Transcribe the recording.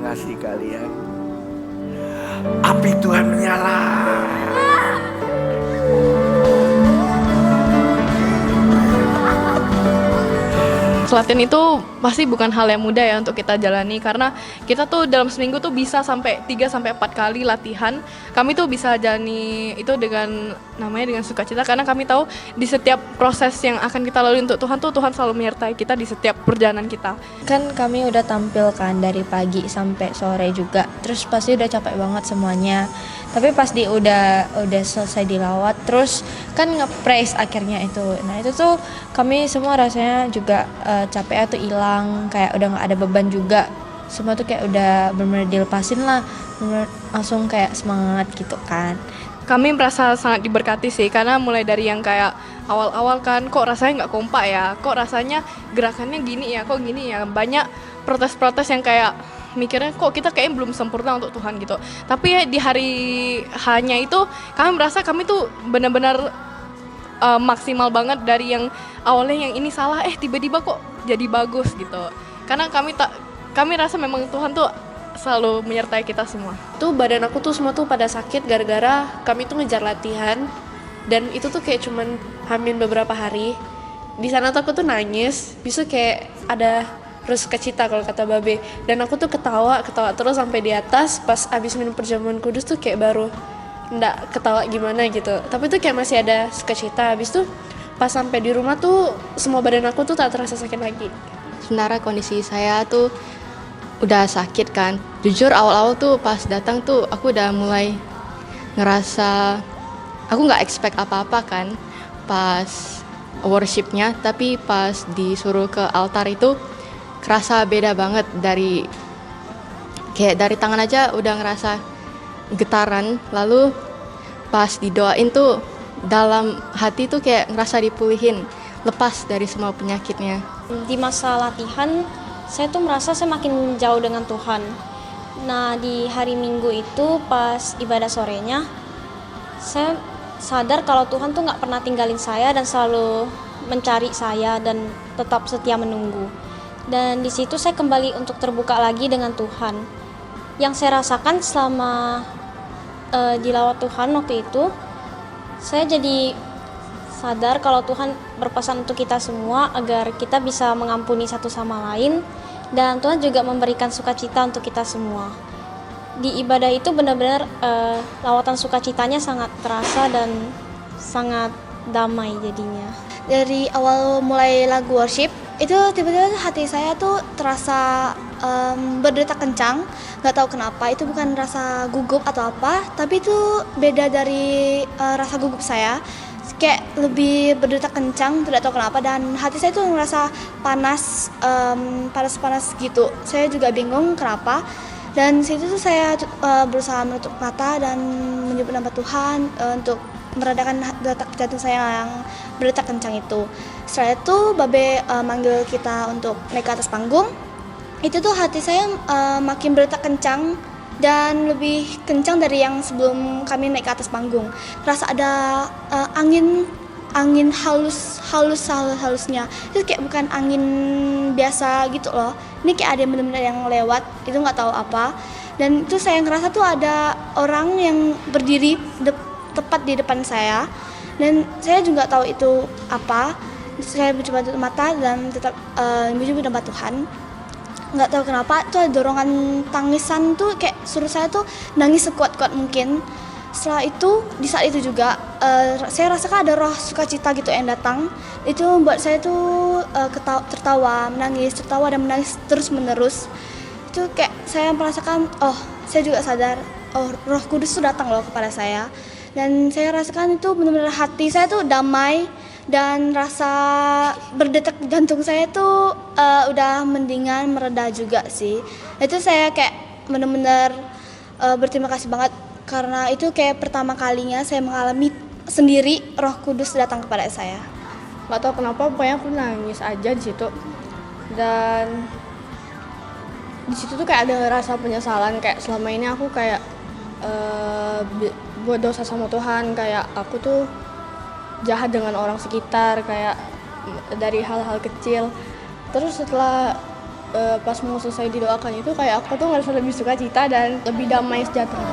kasih kalian, api Tuhan menyala. Latihan itu pasti bukan hal yang mudah ya untuk kita jalani, karena kita tuh dalam seminggu tuh bisa sampai 3 sampai 4 kali latihan. Kami tuh bisa jalani itu dengan dengan sukacita, karena kami tahu di setiap proses yang akan kita lalui untuk Tuhan tuh Tuhan selalu menyertai kita di setiap perjalanan kita. Kan kami udah tampil kan dari pagi sampai sore juga, terus pasti udah capek banget semuanya. Tapi pas udah selesai dilawat, terus kan nge-praise akhirnya itu. Nah itu tuh kami semua rasanya juga capeknya tuh hilang, kayak udah nggak ada beban juga. Semua tuh kayak udah benar-benar dilepasin lah, bener langsung kayak semangat gitu kan. Kami merasa sangat diberkati sih, karena mulai dari yang kayak awal-awal kan kok rasanya nggak kompak ya, kok rasanya gerakannya gini ya, kok gini ya, banyak protes-protes yang kayak mikirnya kok kita kayaknya belum sempurna untuk Tuhan gitu. Tapi ya di hari hanya itu kami merasa kami tuh benar-benar maksimal banget, dari yang awalnya yang ini salah tiba-tiba kok jadi bagus gitu. Karena kami rasa memang Tuhan tuh selalu menyertai kita semua. Tuh badan aku tuh semua tuh pada sakit gara-gara kami tuh ngejar latihan, dan itu tuh kayak cuman hamil beberapa hari. Di sana tuh aku tuh nangis, bisa kayak ada sukacita kalau kata Babe, dan aku tuh ketawa terus sampai di atas. Pas abis minum perjamuan kudus tuh kayak baru nggak ketawa gimana gitu, tapi tuh kayak masih ada sukacita. Habis tuh pas sampai di rumah tuh semua badan aku tuh tak terasa sakit lagi. Sebenarnya kondisi saya tuh udah sakit kan. Jujur awal-awal tuh pas datang tuh aku udah mulai ngerasa aku nggak expect apa-apa kan pas worshipnya, tapi pas disuruh ke altar itu kerasa beda banget. Dari tangan aja udah ngerasa getaran, lalu pas didoain tuh dalam hati tuh kayak ngerasa dipulihin, lepas dari semua penyakitnya. Di masa latihan saya tuh merasa saya makin jauh dengan Tuhan. Nah di hari Minggu itu pas ibadah sorenya, saya sadar kalau Tuhan tuh gak pernah tinggalin saya dan selalu mencari saya dan tetap setia menunggu. Dan di situ saya kembali untuk terbuka lagi dengan Tuhan. Yang saya rasakan selama dilawat Tuhan waktu itu, saya jadi sadar kalau Tuhan berpesan untuk kita semua agar kita bisa mengampuni satu sama lain, dan Tuhan juga memberikan sukacita untuk kita semua. Di ibadah itu benar-benar lawatan sukacitanya sangat terasa dan sangat damai jadinya. Dari awal mulai lagu worship itu tiba-tiba hati saya tuh terasa berdetak kencang, nggak tahu kenapa. Itu bukan rasa gugup atau apa, tapi itu beda dari rasa gugup saya, kayak lebih berdetak kencang, tidak tahu kenapa. Dan hati saya tuh ngerasa panas, panas gitu. Saya juga bingung kenapa. Dan situ tuh saya berusaha menutup mata dan menyebut nama Tuhan untuk meredakan detak jantung saya yang berdetak kencang itu. Setelah itu Babe manggil kita untuk naik ke atas panggung. Itu tuh hati saya makin berdetak kencang dan lebih kencang dari yang sebelum kami naik ke atas panggung. Rasa ada angin halusnya. Itu kayak bukan angin biasa gitu loh. Ini kayak ada yang benar-benar yang lewat, itu nggak tahu apa. Dan itu saya ngerasa tuh ada orang yang berdiri tepat di depan saya, dan saya juga tahu itu apa. Saya mencoba tutup mata dan tetap menyebut nama Tuhan. Nggak tahu kenapa itu ada dorongan tangisan tuh kayak suruh saya tuh nangis sekuat-kuat mungkin. Setelah itu di saat itu juga saya rasakan ada roh sukacita gitu yang datang. Itu membuat saya tuh tertawa dan menangis terus menerus. Itu kayak saya merasakan, saya juga sadar, Roh Kudus tuh datang loh kepada saya. Dan saya rasakan itu benar-benar hati saya tuh damai, dan rasa berdetak jantung saya tuh udah mendingan, mereda juga sih. Itu saya kayak benar-benar berterima kasih banget, karena itu kayak pertama kalinya saya mengalami sendiri Roh Kudus datang kepada saya. Gak tau kenapa, pokoknya aku nangis aja di situ. Dan di situ tuh kayak ada rasa penyesalan, kayak selama ini aku kayak buat dosa sama Tuhan, kayak aku tuh jahat dengan orang sekitar, kayak dari hal-hal kecil. Terus setelah pas mau selesai didoakan itu kayak aku tuh ngerasa lebih suka cita dan lebih damai sejahtera.